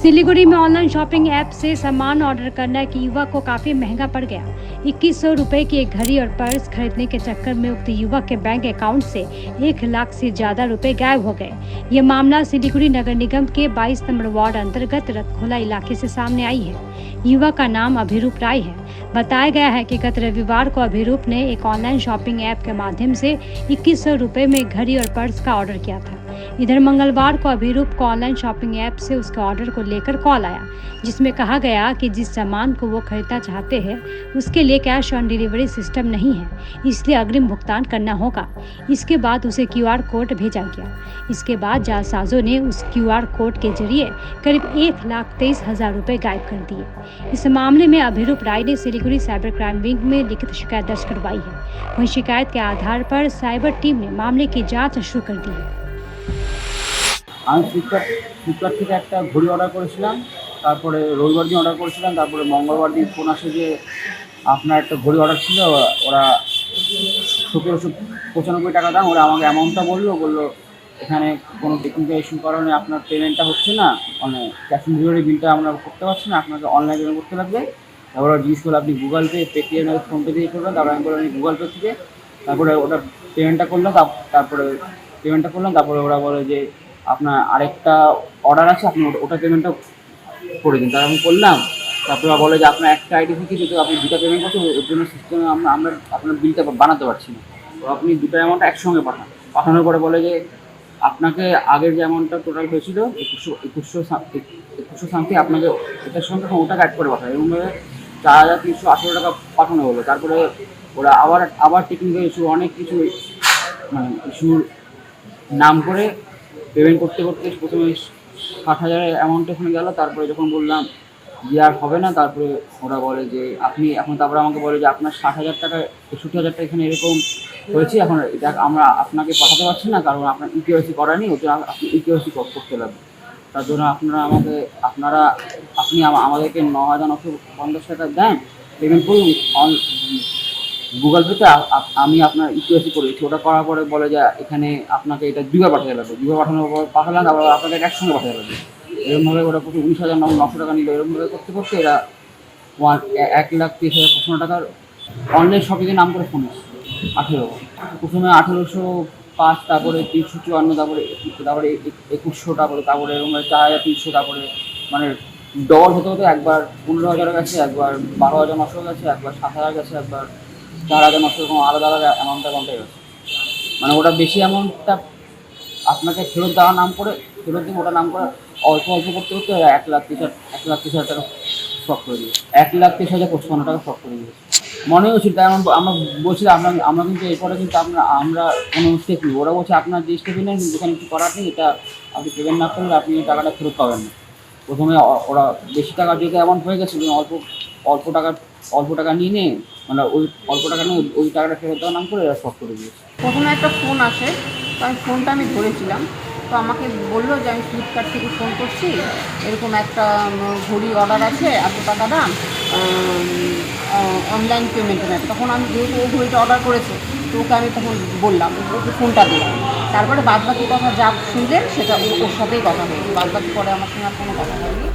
सिलीगुड़ी में online shopping app से सामान ऑर्डर करना एक युवक को काफी महंगा पड़ गया। 2100 रुपए की एक घड़ी और पर्स खरीदने के चक्कर में उक्त युवक के बैंक अकाउंट से 1 लाख से ज्यादा रुपए गायब हो गए। ये मामला सिलीगुड़ी नगर निगम के 22 नंबर वार्ड अंतर्गत रतखोला इलाके से सामने आई है। युवक का नाम अभिरूप राय है। बताया गया है कि गत रविवार को अभिरूप ने एक ऑनलाइन शॉपिंग ऐप के माध्यम से 2100 रुपए में घड़ी और पर्स का ऑर्डर किया था। इधर मंगलवार को अभिरूप को ऑनलाइन शॉपिंग ऐप से उसके ऑर्डर को लेकर कॉल आया, जिसमें कहा गया कि जिस सामान को वो खरीदना चाहते हैं उसके लिए कैश ऑन डिलीवरी सिस्टम नहीं है, इसलिए अग्रिम भुगतान करना होगा। इसके बाद उसे QR कोड भेजा गया। इसके बाद जालसाजों ने उस QR कोड के जरिए करीब 1,23,000 रुपए गायब कर दिए। इस मामले में अभिरूप राय ने सिलीगुड़ी साइबर क्राइम विंग में लिखित शिकायत दर्ज करवाई है। वहीं शिकायत के आधार पर साइबर टीम ने मामले की जाँच शुरू कर दी है। আমি ফ্লিপকার্ট থেকে একটা ঘড়ি অর্ডার করেছিলাম, তারপরে রবিবার দিন অর্ডার করেছিলাম, তারপরে মঙ্গলবার দিন ফোন আসে যে আপনার একটা ঘড়ি অর্ডার ছিল, ওরা 1795 টাকা দাম, ওরা আমাকে অ্যামাউন্টটা বললো এখানে কোনো টেকনিক্যাল ইস্যুর কারণে আপনার পেমেন্টটা হচ্ছে না, মানে ক্যাশ অন ডেলিভারি বিলটা আমরা করতে পারছি না, আপনাকে অনলাইন পেমেন্ট করতে লাগবে। তারপরে জিজ্ঞেস করলো আপনি গুগল পে, পেটিএম, ফোনপে দিয়ে করবেন। তারপরে আমি বললাম গুগল পে থেকে, তারপরে ওটা পেমেন্টটা করলাম। তারপরে ওরা বলে যে আপনার আরেকটা অর্ডার আছে, আপনি ওটা পেমেন্টটা করে দিন। তারপর আমি করলাম। তারপরে বলে যে আপনার একটা আইডি থেকে যেহেতু আপনি দুটো পেমেন্ট করছেন, ওর জন্য সিস্টেমে আমরা আপনার বিলটা বানাতে পারছি না, তো আপনি দুটো অ্যামাউন্ট একসঙ্গে পাঠানোর পরে বলে যে আপনাকে আগের যে অ্যামাউন্টটা টোটাল হয়েছিল 2100 সামথিং, আপনাকে এটার সঙ্গে ওটাকে অ্যাড করে পাঠাবে, এরকমভাবে 4,318 টাকা পাঠানো হলো। তারপরে ওরা আবার টেকনিক্যাল ইস্যু, অনেক কিছু মানে ইস্যুর নাম করে পেমেন্ট করতে প্রথমে 60,000 অ্যামাউন্ট ওখানে গেল। তারপরে যখন বললাম যে আর হবে না, তারপরে ওরা বলে যে আপনি এখন, তারপরে আমাকে বলে যে আপনার 60,000 টাকা 61,000 টাকা এখানে এরকম হয়েছে, এখন এটা আমরা আপনাকে পাঠাতে পারছি না, কারণ আপনার EKYC করা নেই, ওটা আপনি EKYC করতে লাগবে। তার জন্য আপনি আমাদেরকে 9,950 টাকা দেন, পেমেন্ট করুন গুগল পেতে, আমি আপনার EKYC করেছি। ওটা করার পরে বলে যে এখানে আপনাকে এটা দুবার পাঠাতে লাগবে, দুবার পাঠানোর পর পাঠালাম, তারপরে আপনাকে একসঙ্গে পাঠাতে লাগবে। এরকমভাবে ওরা প্রতি 19,900 টাকা নিল। এরকমভাবে করতে এরা 1,30,000 টাকার অনলাইন শপিংয়ের নাম করে ফোন এসছে। 18 প্রথমে 1,805, তারপরে 354, তারপরে 2,100, তারপরে এরকম 4,300, তারপরে মানে ডবল হতে একবার 15,000 গেছে, একবার 12,900 গেছে, একবার 7,000 গেছে, একবার 4,900, এরকম আলাদা অ্যামাউন্টটা গেছে। মানে ওটা বেশি অ্যামাউন্টটা আপনাকে ফেরত দেওয়ার নাম করে, ফেরত দিয়ে ওটা নাম করে অল্প করতে 1,30,000 টাকা স্টক করে দিয়েছে, 1,30,055 টাকা স্টক করে দিয়েছে। মনে হচ্ছিল, তাই আমরা বলছিলাম আমরা কিন্তু এরপরে কিন্তু আমরা কোনো স্টেপ নিই। ওরা বলছে আপনার যে স্টেপে নেন যেখানে কিছু করার নেই, এটা আপনি পেমেন্ট না করলে আপনি এই টাকাটা ফেরত পাবেন না। প্রথমে ওরা বেশি টাকা যেহেতু অ্যামাউন্ট হয়ে গেছে, অল্প টাকা নিয়ে মানে ওই অল্প টাকা নিয়ে ওই টাকাটা ফেরত দেওয়ার নাম করে এরা স্টক করে দিয়েছে। প্রথমে একটা ফোন আসে, তো আমি ফোনটা ধরেছিলাম, তো আমাকে বললো যে আমি ফ্লিপকার্ট থেকে ফোন করছি, এরকম একটা ঘড়ি অর্ডার আছে, এত টাকা দাম, অনলাইন পেমেন্টের আছে। তখন আমি যেহেতু ও ঘড়িটা অর্ডার করেছে, তো ওকে আমি তখন বললাম, ওকে ফোনটা দিলাম। তারপরে বাদবাকি কথা যা শুনলেন সেটা ওর সাথেই কথা হয়েছে, বাদবাকি পরে আমার সঙ্গে আর কোনো কথা হয়নি।